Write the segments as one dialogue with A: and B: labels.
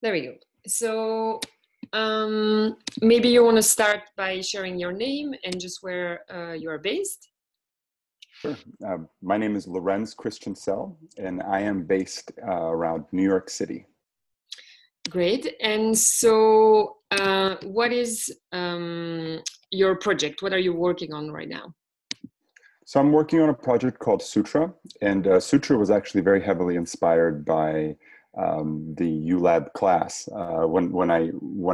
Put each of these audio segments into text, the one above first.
A: Very good. So maybe you want to start by sharing your name and just where you are based.
B: Sure. My name is Lorenz and I am based around New York City.
A: Great. And so what is your project? What are you working on right now?
B: So I'm working on a project called Sutra, and Sutra was actually very heavily inspired by the ULab class. When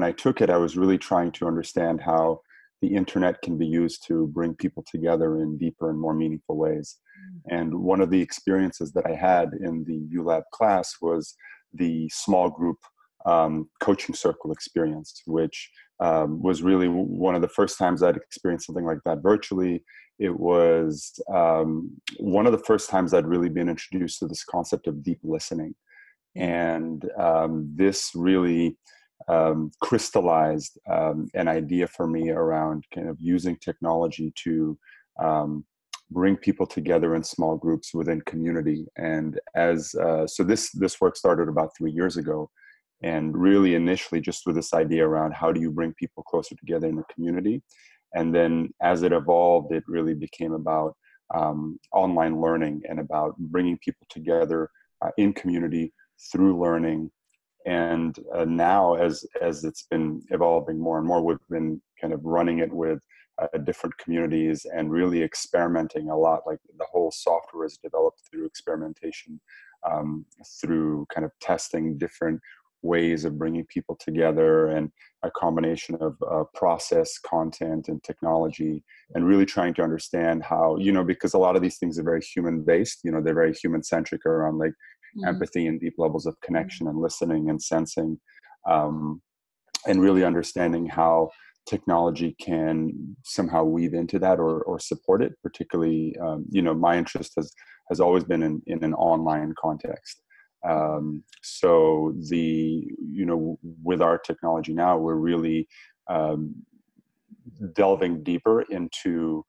B: I took it, I was really trying to understand how the internet can be used to bring people together in deeper and more meaningful ways. And one of the experiences that I had in the ULab class was the small group coaching circle experience, which was really one of the first times I'd experienced something like that virtually. It was one of the first times I'd really been introduced to this concept of deep listening. And this really crystallized an idea for me around kind of using technology to bring people together in small groups within community. And so this work started about 3 years ago, and really initially just with this idea around how do you bring people closer together in a community. And then as it evolved, it really became about online learning and about bringing people together in community through learning. And now as it's been evolving more and more, we've been kind of running it with different communities and really experimenting a lot. Like the whole software is developed through experimentation, through kind of testing different ways of bringing people together, and a combination of process, content, and technology, and really trying to understand how, because a lot of these things are very human based, they're very human centric around like empathy and deep levels of connection and listening and sensing, and really understanding how technology can somehow weave into that or support it. Particularly, my interest has always been in an online context. So with our technology now, we're really delving deeper into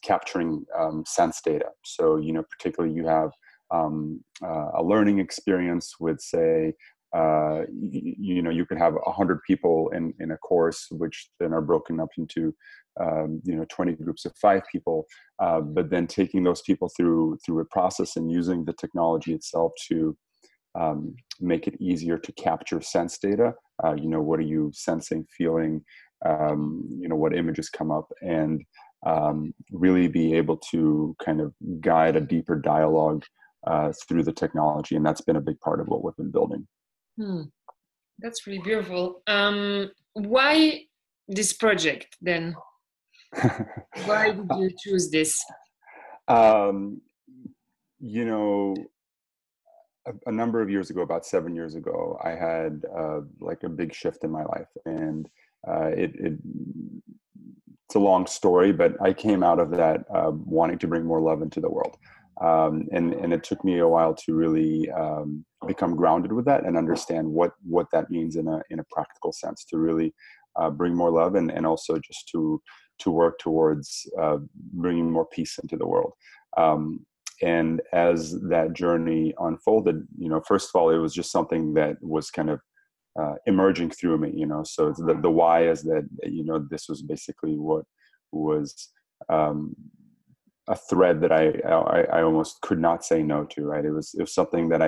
B: capturing sense data. So, particularly you have a learning experience with, say, you could have 100 people in a course, which then are broken up into 20 groups of 5 people, but then taking those people through a process and using the technology itself to make it easier to capture sense data. What are you sensing, feeling, what images come up, and really be able to kind of guide a deeper dialogue through the technology. And that's been a big part of what we've been building.
A: That's really beautiful. Why this project then? Why did you choose this?
B: A number of years ago, about 7 years ago, I had like a big shift in my life, and it's a long story, but I came out of that wanting to bring more love into the world, and it took me a while to really become grounded with that and understand what that means in a practical sense, to really bring more love and also just to work towards bringing more peace into the world. And as that journey unfolded, first of all, it was just something that was kind of emerging through me, so the why is that, this was basically what was a thread that I almost could not say no to, right? It was something that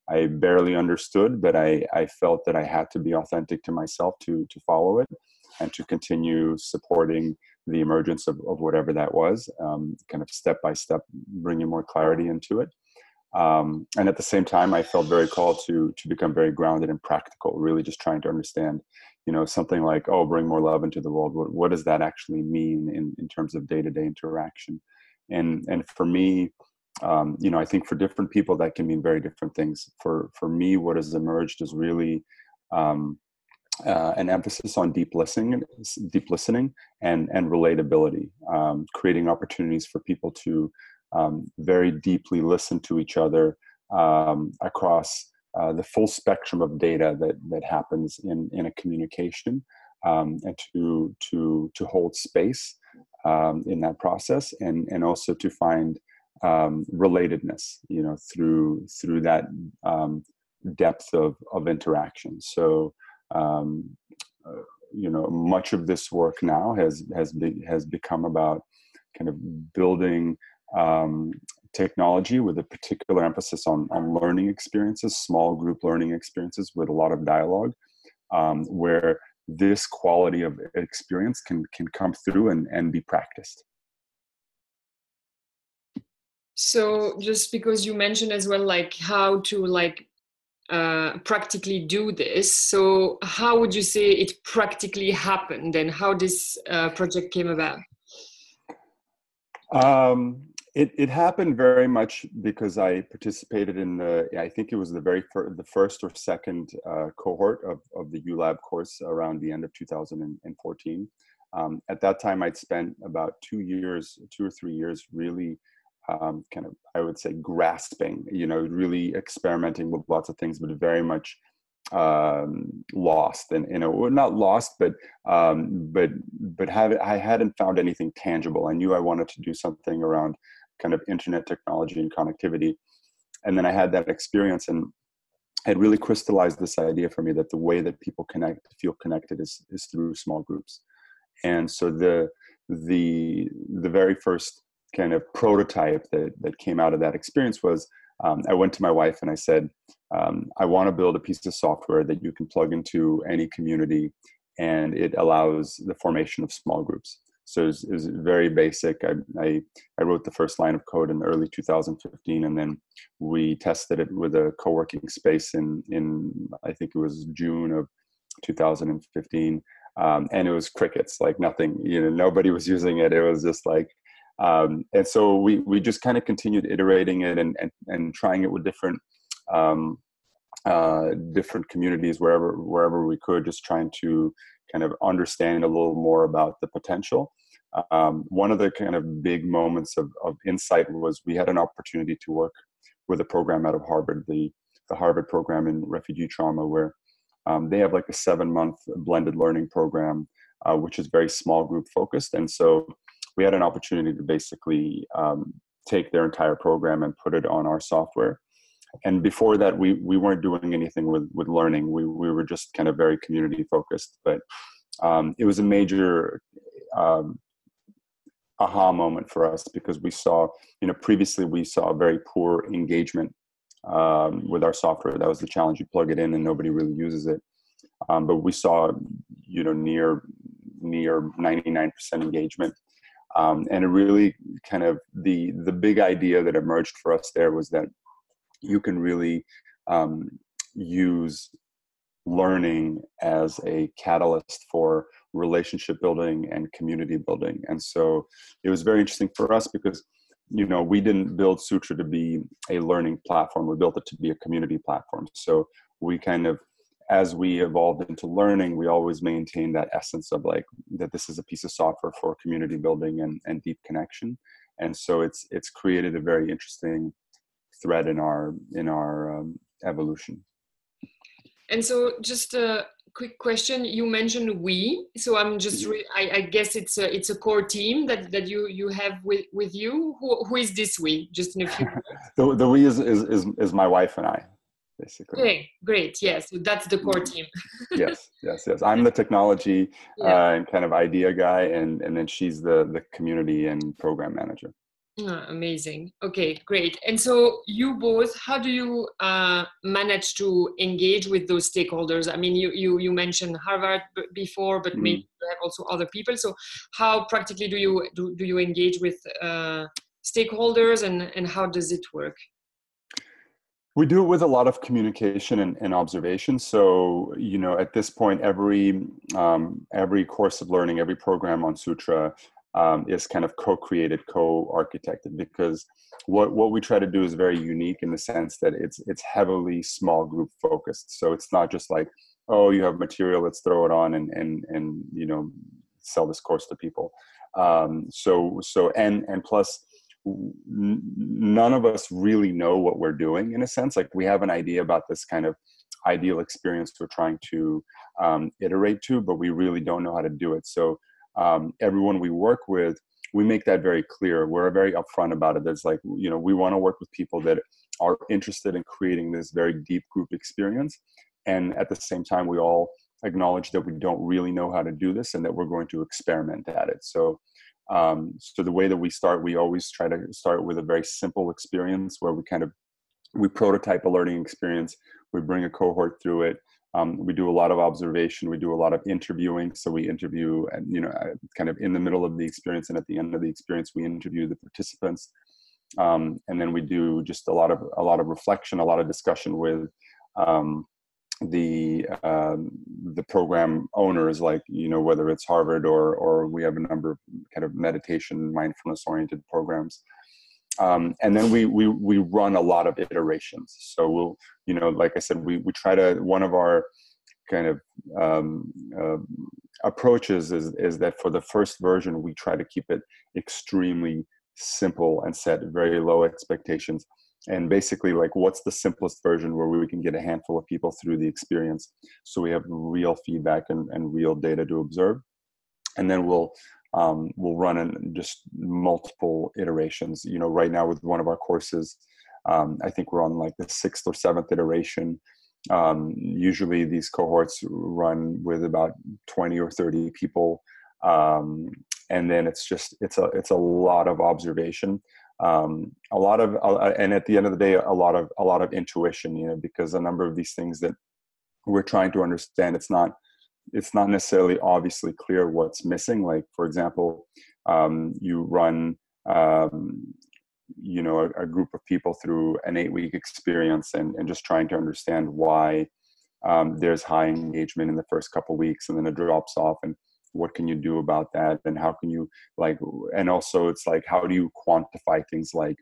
B: I barely understood, but I felt that I had to be authentic to myself to follow it and to continue supporting the emergence of whatever that was, kind of step by step, bringing more clarity into it. And at the same time, I felt very called to become very grounded and practical, really just trying to understand, something like, bring more love into the world. What does that actually mean in terms of day-to-day interaction? And for me, I think for different people that can mean very different things. For me, what has emerged is really an emphasis on deep listening and relatability, creating opportunities for people to very deeply listen to each other across the full spectrum of data that happens in a communication, and to hold space in that process, and also to find relatedness, through that depth of interaction. So, much of this work now has become about kind of building technology with a particular emphasis on learning experiences, small group learning experiences with a lot of dialogue, where this quality of experience can come through and be practiced.
A: So just because you mentioned as well, like how to practically do this. So how would you say it practically happened and how this project came about?
B: It happened very much because I participated in I think it was the first or second cohort of the ULab course around the end of 2014. At that time, I'd spent about 2 or 3 years really kind of, I would say, grasping, really experimenting with lots of things, but very much lost, and not lost, but I hadn't found anything tangible. I knew I wanted to do something around kind of internet technology and connectivity, and then I had that experience, and it really crystallized this idea for me that the way that people feel connected is through small groups. And so the very first kind of prototype that came out of that experience was, I went to my wife and I said, I want to build a piece of software that you can plug into any community, and it allows the formation of small groups. So it was very basic. I wrote the first line of code in early 2015, and then we tested it with a co-working space in I think it was June of 2015. And it was crickets, like nothing, nobody was using it. It was just like, and so we just kind of continued iterating it and trying it with different communities wherever we could, just trying to kind of understand a little more about the potential. One of the kind of big moments of insight was we had an opportunity to work with a program out of Harvard, the Harvard program in refugee trauma, where they have like a 7-month blended learning program, which is very small group focused. And so we had an opportunity to basically take their entire program and put it on our software. And before that, we weren't doing anything with learning. We were just kind of very community focused. But it was a major aha moment for us, because we saw, previously we saw very poor engagement with our software. That was the challenge. You plug it in and nobody really uses it. But we saw, near 99% engagement. And it really kind of, the big idea that emerged for us there was that you can really use learning as a catalyst for relationship building and community building. And so it was very interesting for us because, we didn't build Sutra to be a learning platform. We built it to be a community platform. So we kind of, as we evolved into learning, we always maintained that essence of like, that this is a piece of software for community building and deep connection. And so it's created a very interesting thread in our evolution. And
A: so just a quick question, you mentioned we, so I'm just I guess it's a core team that you have with you. Who is this we, just in a few words?
B: The we is my wife and I, basically.
A: Okay, great. Yes, so that's the core team.
B: yes. I'm the technology and kind of idea guy, and then she's the community and program manager.
A: Amazing. Okay, great. And so you both, how do you manage to engage with those stakeholders? I mean, you mentioned Harvard before, but maybe you have also other people. So how practically do you engage with stakeholders, and how does it work?
B: We do it with a lot of communication and observation. So, at this point, every course of learning, every program on Sutra is kind of co-created, co-architected, because what we try to do is very unique in the sense that it's heavily small group focused. So it's not just like, oh, you have material, let's throw it on and sell this course to people. And plus, none of us really know what we're doing, in a sense. Like, we have an idea about this kind of ideal experience we're trying to iterate to, but we really don't know how to do it. So everyone we work with, we make that very clear. We're very upfront about it. There's like, we want to work with people that are interested in creating this very deep group experience. And at the same time, we all acknowledge that we don't really know how to do this and that we're going to experiment at it. So so the way that we start, we always try to start with a very simple experience where we prototype a learning experience. We bring a cohort through it. We do a lot of observation. We do a lot of interviewing. So we interview, and kind of in the middle of the experience and at the end of the experience, we interview the participants. And then we do just a lot of reflection, a lot of discussion with the program owners, like whether it's Harvard or we have a number of kind of meditation, mindfulness oriented programs. And then we run a lot of iterations. So we'll, like I said, we try to, one of our kind of approaches is that for the first version, we try to keep it extremely simple and set very low expectations. And basically, like, what's the simplest version where we can get a handful of people through the experience, so we have real feedback and real data to observe. And then we'll run in just multiple iterations. Right now with one of our courses, I think we're on like the 6th or 7th iteration. Usually these cohorts run with about 20 or 30 people. And then it's a lot of observation. And at the end of the day, a lot of intuition, because a number of these things that we're trying to understand, it's not necessarily obviously clear what's missing. Like, for example, you run, a group of people through an 8-week experience and just trying to understand why there's high engagement in the first couple of weeks and then it drops off, and what can you do about that, and how can you and also it's like, how do you quantify things like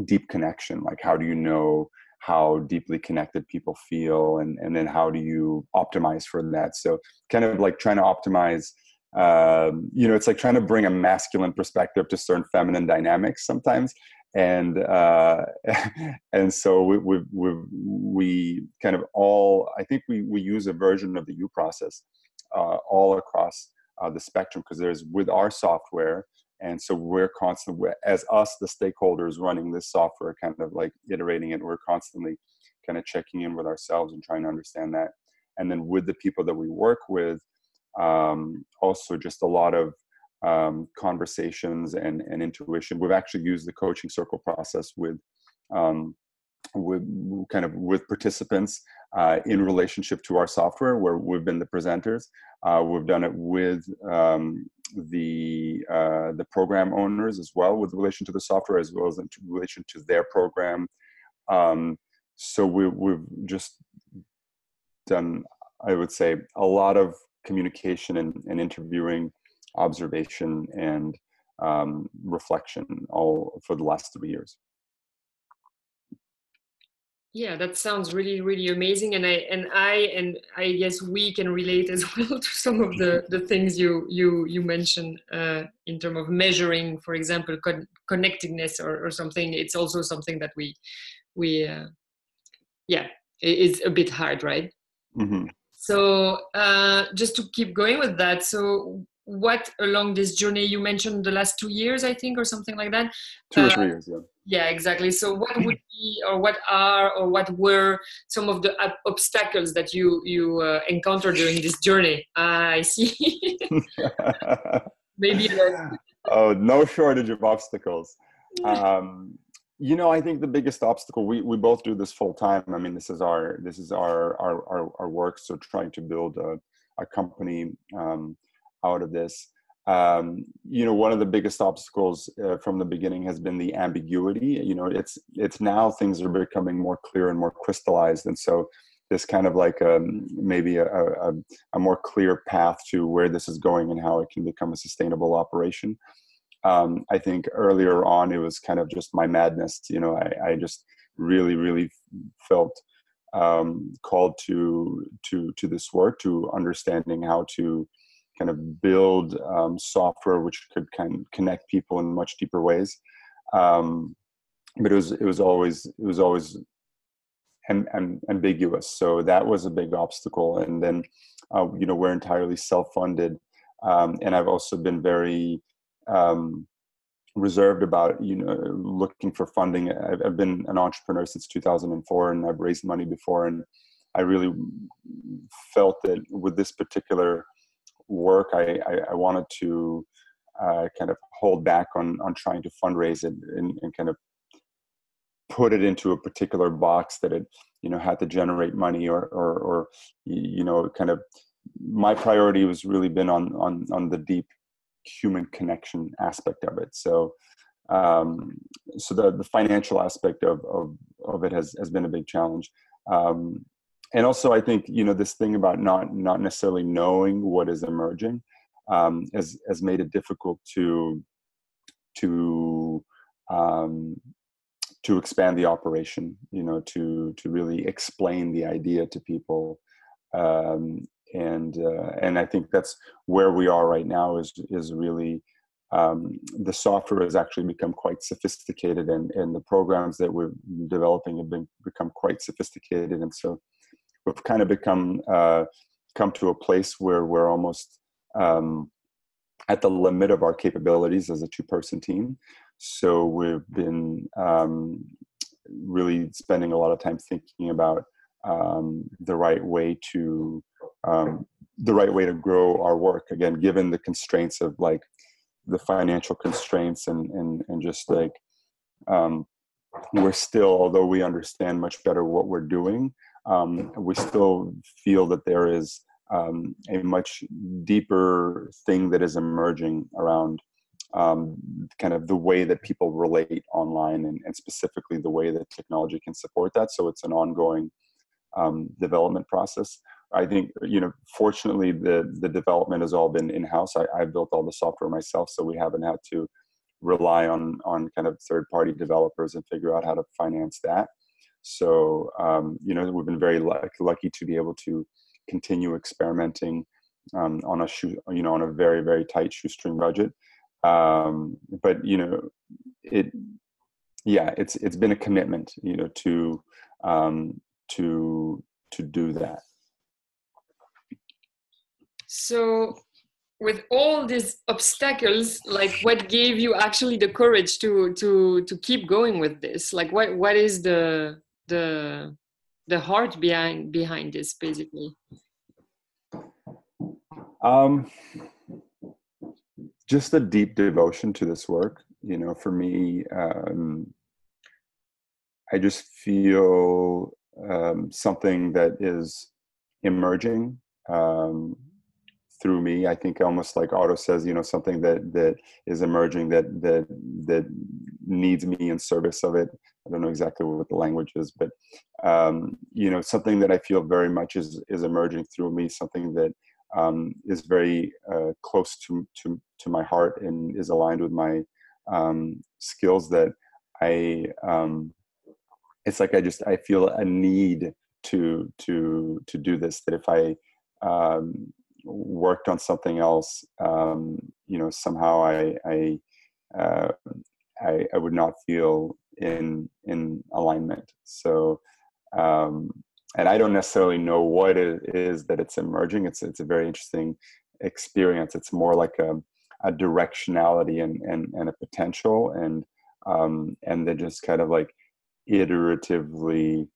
B: deep connection? Like, how do you know how deeply connected people feel, and then how do you optimize for that? So kind of like trying to optimize, it's like trying to bring a masculine perspective to certain feminine dynamics sometimes. And so we kind of I think we use a version of the U process all across the spectrum, because there's with our software. And so we're constantly, as us, the stakeholders running this software, kind of like iterating it, we're constantly kind of checking in with ourselves and trying to understand that. And then with the people that we work with, also just a lot of conversations and intuition. We've actually used the coaching circle process with participants in relationship to our software, where we've been the presenters. We've done it with the program owners as well, with relation to the software, as well as in relation to their program. So we've just done, I would say, a lot of communication and interviewing, observation, and reflection, all for the last 3 years.
A: Yeah, that sounds really, really amazing, and I guess we can relate as well to some of the things you mentioned in terms of measuring, for example, connectedness or something. It's also something that we it's a bit hard, right?
B: Mm-hmm.
A: So just to keep going with that, so what along this journey, you mentioned the last 2 years, I think, or something like that?
B: 2 or 3 years, yeah.
A: Yeah, exactly. So what would be, or what are, or what were some of the obstacles that you encountered during this journey? I see. Maybe.
B: Oh, no shortage of obstacles. I think the biggest obstacle, we both do this full time. I mean, this is our work. So trying to build a company out of this. One of the biggest obstacles from the beginning has been the ambiguity. It's now things are becoming more clear and more crystallized, and so there's kind of like maybe a more clear path to where this is going and how it can become a sustainable operation. I think earlier on it was kind of just my madness. I just really, really felt called to this work, to understanding how to kind of build software which could kind of connect people in much deeper ways. But it was always ambiguous. So that was a big obstacle. And then, we're entirely self-funded. And I've also been very reserved about, looking for funding. I've been an entrepreneur since 2004, and I've raised money before. And I really felt that with this particular work, I wanted to kind of hold back on trying to fundraise it and kind of put it into a particular box that it, had to generate money or kind of, my priority was really been on the deep human connection aspect of it. So, so the financial aspect of it has been a big challenge. And also, I think, this thing about not necessarily knowing what is emerging has made it difficult to expand the operation, to really explain the idea to people. And I think that's where we are right now is really, the software has actually become quite sophisticated, and the programs that we're developing have become quite sophisticated. And so we've kind of come to a place where we're almost at the limit of our capabilities as a two-person team. So we've been really spending a lot of time thinking about the right way to grow our work, again, given the constraints of like the financial constraints and just like we're still, although we understand much better what we're doing, we still feel that there is a much deeper thing that is emerging around kind of the way that people relate online, and specifically the way that technology can support that. So it's an ongoing development process. I think, fortunately, the development has all been in-house. I built all the software myself, so we haven't had to rely on kind of third-party developers and figure out how to finance that. So, we've been very lucky to be able to continue experimenting on a very, very tight shoestring budget. But it's been a commitment, to do that.
A: So with all these obstacles, like what gave you actually the courage to keep going with this? Like what is the heart behind this, basically?
B: Just a deep devotion to this work. For me, I just feel something that is emerging through me. I think almost like Otto says, something that is emerging that needs me in service of it. I don't know exactly what the language is, but something that I feel very much is emerging through me, something that is very close to my heart and is aligned with my skills, that it's like I feel a need to do this, that if I worked on something else, somehow I would not feel in alignment. So, and I don't necessarily know what it is that it's emerging. It's a very interesting experience. It's more like a directionality and a potential, and then just kind of like iteratively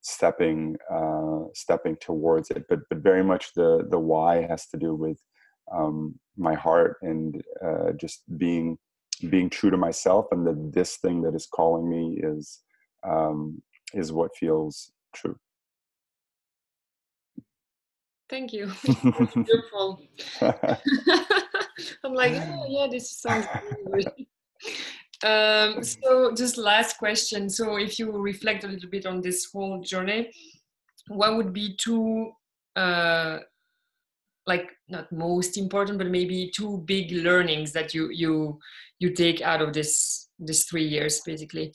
B: stepping towards it, but very much the why has to do with my heart and just being true to myself, and that this thing that is calling me is what feels true.
A: Thank you. Beautiful. I'm like, oh yeah, this sounds good. So just last question. So if you reflect a little bit on this whole journey, what would be two, like not most important, but maybe two big learnings that you take out of this 3 years, basically?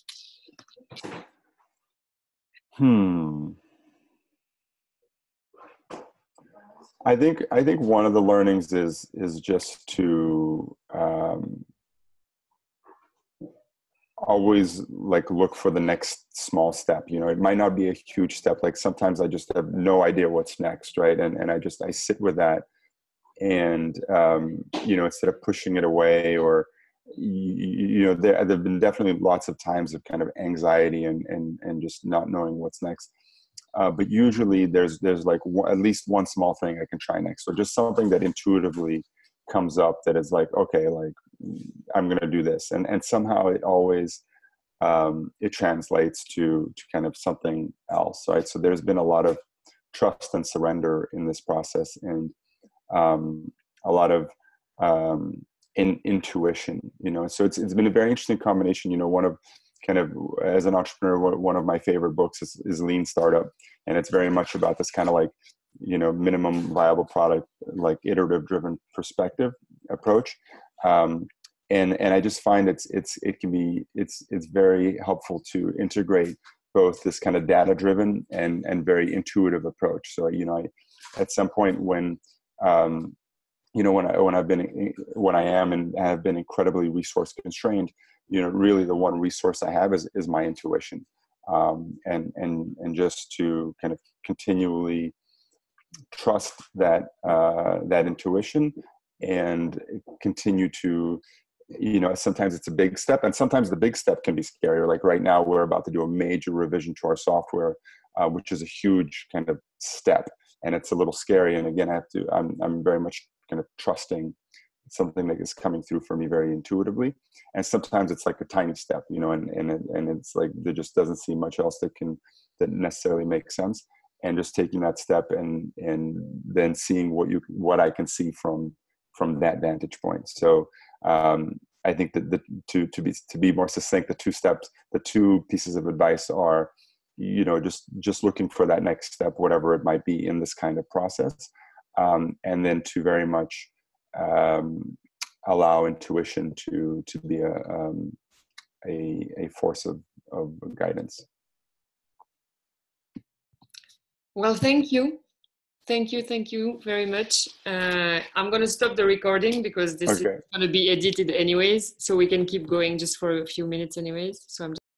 B: I think one of the learnings is just to always like look for the next small step. It might not be a huge step. Like sometimes I just have no idea what's next, right? And I sit with that, and instead of pushing it away or there have been definitely lots of times of kind of anxiety and just not knowing what's next. But usually there's like at least one small thing I can try next. So just something that intuitively comes up that is like, okay, like I'm going to do this. And somehow it always, it translates to kind of something else. Right. So there's been a lot of trust and surrender in this process, and a lot of intuition, so it's been a very interesting combination. One of kind of, as an entrepreneur, one of my favorite books is Lean Startup. And it's very much about this kind of like, minimum viable product, like iterative driven perspective approach. And I just find it's very helpful to integrate both this kind of data driven and very intuitive approach. So, at some point when when I am and have been incredibly resource constrained, really the one resource I have is my intuition, and just to kind of continually trust that intuition and continue to, sometimes it's a big step, and sometimes the big step can be scarier. Like right now, we're about to do a major revision to our software, which is a huge kind of step, and it's a little scary. And again, I'm very much kind of trusting something that is coming through for me very intuitively. And sometimes it's like a tiny step, and it's like there just doesn't seem much else that necessarily makes sense. And just taking that step and then seeing what I can see from that vantage point. So I think that to be more succinct, the two pieces of advice are, just looking for that next step, whatever it might be in this kind of process. And then to very much allow intuition to be a force of guidance.
A: Well, thank you very much. I'm going to stop the recording because this is going to be edited anyways, so we can keep going just for a few minutes anyways. So I'm